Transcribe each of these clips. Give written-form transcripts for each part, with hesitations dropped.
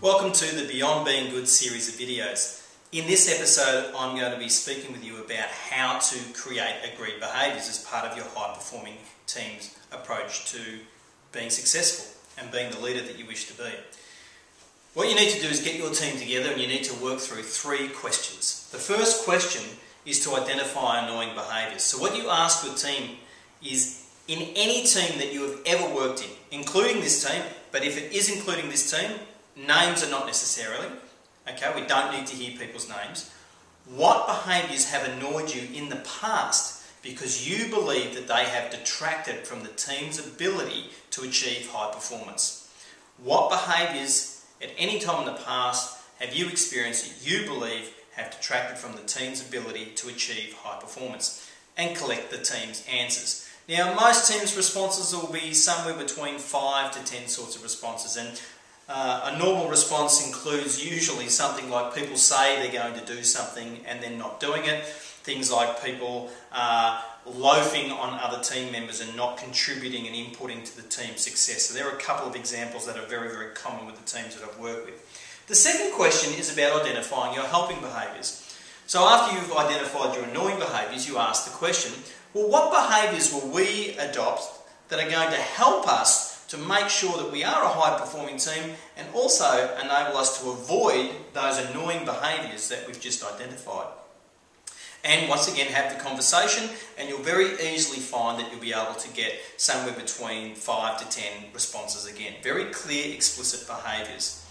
Welcome to the Beyond Being Good series of videos. In this episode, I'm going to be speaking with you about how to create agreed behaviours as part of your high-performing team's approach to being successful and being the leader that you wish to be. What you need to do is get your team together and you need to work through 3 questions. The first question is to identify annoying behaviours. So what you ask your team is, in any team that you have ever worked in, including this team, but if it is including this team, names are not necessarily, okay, we don't need to hear people's names. What behaviours have annoyed you in the past because you believe that they have detracted from the team's ability to achieve high performance? What behaviours at any time in the past have you experienced that you believe have detracted from the team's ability to achieve high performance? And collect the team's answers. Now, most teams' responses will be somewhere between 5 to 10 sorts of responses, and a normal response includes usually something like people say they're going to do something and then not doing it. Things like people loafing on other team members and not contributing and inputting to the team's success. So there are a couple of examples that are very, very common with the teams that I've worked with. The second question is about identifying your helping behaviours. So after you've identified your annoying behaviours, you ask the question, well, what behaviours will we adopt that are going to help us to make sure that we are a high-performing team and also enable us to avoid those annoying behaviours that we've just identified? And once again, have the conversation, and you'll very easily find that you'll be able to get somewhere between 5 to 10 responses again. Very clear, explicit behaviours.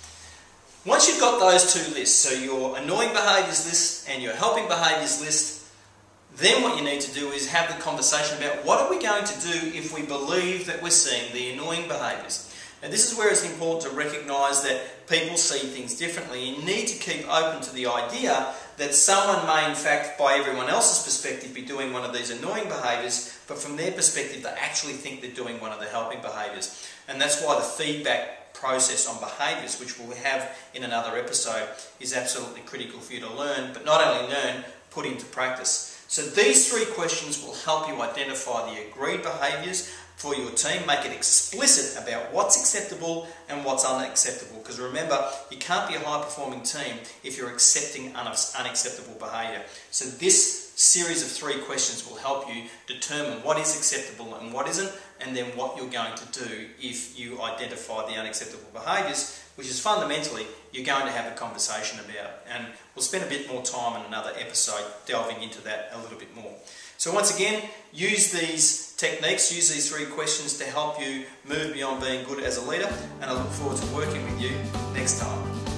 Once you've got those 2 lists, so your annoying behaviours list and your helping behaviours list, then what you need to do is have the conversation about what are we going to do if we believe that we're seeing the annoying behaviours. Now, this is where it's important to recognise that people see things differently. You need to keep open to the idea that someone may, in fact, by everyone else's perspective, be doing one of these annoying behaviours, but from their perspective, they actually think they're doing one of the helping behaviours. And that's why the feedback process on behaviours, which we'll have in another episode, is absolutely critical for you to learn, but not only learn, put into practice. So these 3 questions will help you identify the agreed behaviours for your team, make it explicit about what's acceptable and what's unacceptable. Because remember, you can't be a high-performing team if you're accepting unacceptable behaviour. So this series of 3 questions will help you determine what is acceptable and what isn't, and then what you're going to do if you identify the unacceptable behaviours, which is fundamentally you're going to have a conversation about. And we'll spend a bit more time in another episode delving into that a little bit more. So once again, use these techniques, use these 3 questions to help you move beyond being good as a leader, and I look forward to working with you next time.